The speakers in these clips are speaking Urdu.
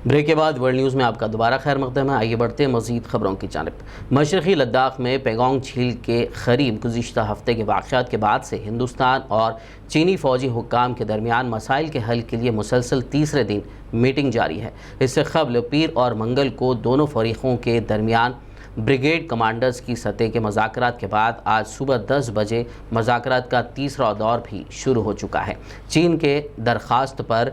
بریک کے بعد ورلڈ نیوز میں آپ کا دوبارہ خیر مقدم ہے۔ آئیے بڑھتے ہیں مزید خبروں کی جانب۔ مشرقی لداخ میں پینگانگ جھیل کے قریب گزشتہ ہفتے کے واقعات کے بعد سے ہندوستان اور چینی فوجی حکام کے درمیان مسائل کے حل کے لیے مسلسل تیسرے دن میٹنگ جاری ہے۔ اس سے قبل پیر اور منگل کو دونوں فریقوں کے درمیان بریگیڈ کمانڈرز کی سطح کے مذاکرات کے بعد آج صبح 10 بجے مذاکرات کا تیسرا دور بھی شروع ہو چکا ہے۔ چین کے درخواست پر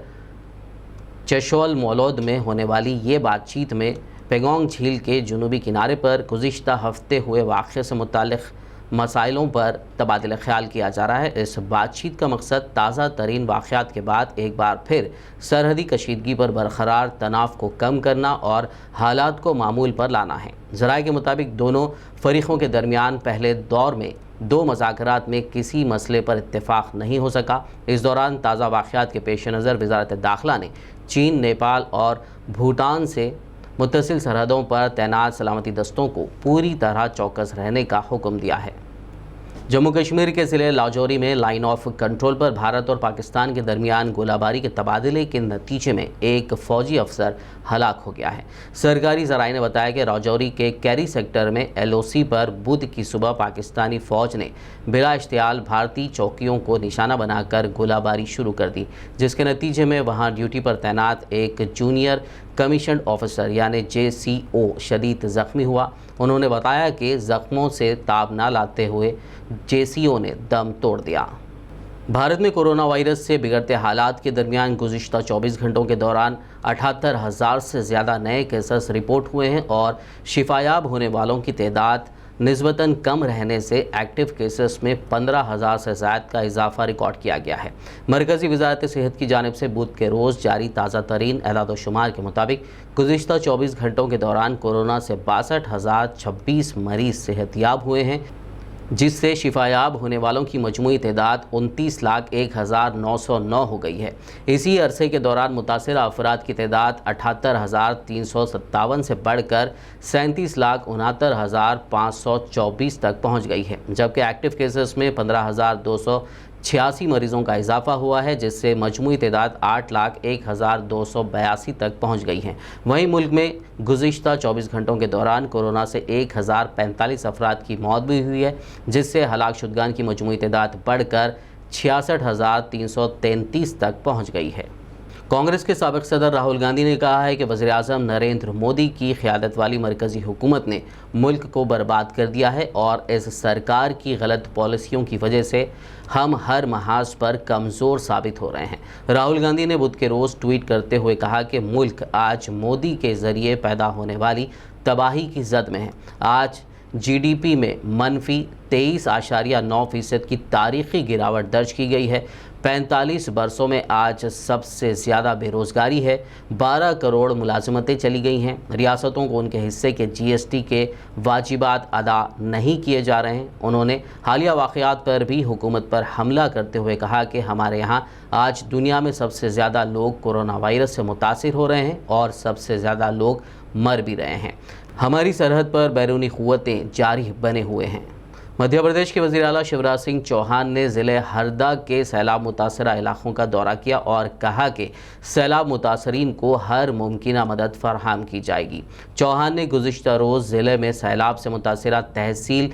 چشول مولود میں ہونے والی یہ بات چیت میں پینگانگ جھیل کے جنوبی کنارے پر گزشتہ ہفتے ہوئے واقعے سے متعلق مسائلوں پر تبادلہ خیال کیا جا رہا ہے۔ اس بات چیت کا مقصد تازہ ترین واقعات کے بعد ایک بار پھر سرحدی کشیدگی پر برقرار تناؤ کو کم کرنا اور حالات کو معمول پر لانا ہے۔ ذرائع کے مطابق دونوں فریقوں کے درمیان پہلے دور میں 2 مذاکرات میں کسی مسئلے پر اتفاق نہیں ہو سکا۔ اس دوران تازہ واقعات کے پیش نظر وزارت داخلہ نے چین، نیپال اور بھوٹان سے متصل سرحدوں پر تعینات سلامتی دستوں کو پوری طرح چوکس رہنے کا حکم دیا ہے۔ جموں کشمیر کے ضلع لاجوری میں لائن آف کنٹرول پر بھارت اور پاکستان کے درمیان گولہ باری کے تبادلے کے نتیجے میں ایک فوجی افسر ہلاک ہو گیا ہے۔ سرکاری ذرائع نے بتایا کہ راجوری کے کیری سیکٹر میں LOC پر بدھ کی صبح پاکستانی فوج نے بلا اشتعال بھارتی چوکیوں کو نشانہ بنا کر گولہ باری شروع کر دی، جس کے نتیجے میں وہاں ڈیوٹی پر تعینات ایک جونیئر کمیشنڈ آفیسر یعنی JCO شدید زخمی ہوا۔ انہوں نے بتایا کہ زخموں سے تاب نہ لاتے ہوئے JCO نے دم توڑ دیا۔ بھارت میں کورونا وائرس سے بگڑتے حالات کے درمیان گزشتہ 24 گھنٹوں کے دوران 78,000 سے زیادہ نئے کیسز رپورٹ ہوئے ہیں اور شفایاب ہونے والوں کی تعداد نسبتاً کم رہنے سے ایکٹیو کیسز میں 15,000 سے زائد کا اضافہ ریکارڈ کیا گیا ہے۔ مرکزی وزارت صحت کی جانب سے بدھ کے روز جاری تازہ ترین اعداد و شمار کے مطابق گزشتہ 24 گھنٹوں کے دوران کورونا سے 62,026 مریض صحت یاب ہوئے ہیں، جس سے شفایاب ہونے والوں کی مجموعی تعداد 29,01,909 ہو گئی ہے۔ اسی عرصے کے دوران متاثرہ افراد کی تعداد 78,357 سے بڑھ کر 37,69,524 تک پہنچ گئی ہے، جبکہ ایکٹیو کیسز میں 15,286 مریضوں کا اضافہ ہوا ہے، جس سے مجموعی تعداد 8,01,282 تک پہنچ گئی ہے۔ وہیں ملک میں گزشتہ 24 گھنٹوں کے دوران کورونا سے 1,045 افراد کی موت بھی ہوئی ہے، جس سے ہلاک شدگان کی مجموعی تعداد بڑھ کر 66,333 تک پہنچ گئی ہے۔ کانگریس کے سابق صدر راہل گاندھی نے کہا ہے کہ وزیراعظم نریندر مودی کی قیادت والی مرکزی حکومت نے ملک کو برباد کر دیا ہے اور اس سرکار کی غلط پالیسیوں کی وجہ سے ہم ہر محاذ پر کمزور ثابت ہو رہے ہیں۔ راہل گاندھی نے بدھ کے روز ٹویٹ کرتے ہوئے کہا کہ ملک آج مودی کے ذریعے پیدا ہونے والی تباہی کی زد میں ہے۔ آج GDP میں -23.9% کی تاریخی گراوٹ درج کی گئی ہے۔ 45 برسوں میں آج سب سے زیادہ بے روزگاری ہے۔ 12 کروڑ ملازمتیں چلی گئی ہیں۔ ریاستوں کو ان کے حصے کے GST کے واجبات ادا نہیں کیے جا رہے ہیں۔ انہوں نے حالیہ واقعات پر بھی حکومت پر حملہ کرتے ہوئے کہا کہ ہمارے یہاں آج دنیا میں سب سے زیادہ لوگ کورونا وائرس سے متاثر ہو رہے ہیں اور سب سے زیادہ لوگ مر بھی رہے ہیں۔ ہماری سرحد پر بیرونی قوتیں جاری بنے ہوئے ہیں۔ مدھیہ پردیش کے وزیر اعلیٰ شیوراج سنگھ چوہان نے ضلع ہردا کے سیلاب متاثرہ علاقوں کا دورہ کیا اور کہا کہ سیلاب متاثرین کو ہر ممکنہ مدد فراہم کی جائے گی۔ چوہان نے گزشتہ روز ضلع میں سیلاب سے متاثرہ تحصیل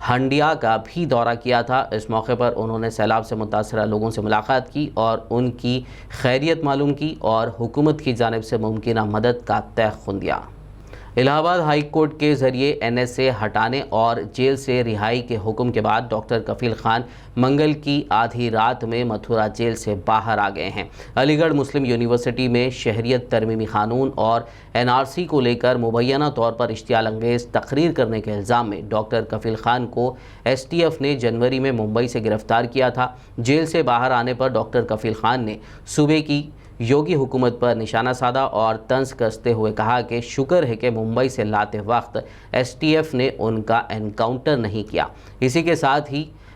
ہنڈیا کا بھی دورہ کیا تھا۔ اس موقع پر انہوں نے سیلاب سے متاثرہ لوگوں سے ملاقات کی اور ان کی خیریت معلوم کی اور حکومت کی جانب سے ممکنہ مدد کا تیقن دیا۔ الہ آباد ہائی کورٹ کے ذریعے NSA ہٹانے اور جیل سے رہائی کے حکم کے بعد ڈاکٹر کفیل خان منگل کی آدھی رات میں متھرا جیل سے باہر آ گئے ہیں۔ علی گڑھ مسلم یونیورسٹی میں شہریت ترمیمی قانون اور NRC کو لے کر مبینہ طور پر اشتعال انگیز تقریر کرنے کے الزام میں ڈاکٹر کفیل خان کو STF نے جنوری میں ممبئی سے گرفتار کیا تھا۔ جیل سے باہر آنے پر ڈاکٹر کفیل خان نے صوبے کی یوگی حکومت پر نشانہ سادھا اور طنز کستے ہوئے کہا کہ شکر ہے کہ ممبئی سے لاتے وقت STF نے ان کا انکاؤنٹر نہیں کیا۔ اسی کے ساتھ ہی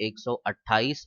128,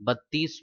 32,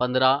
15,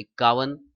51,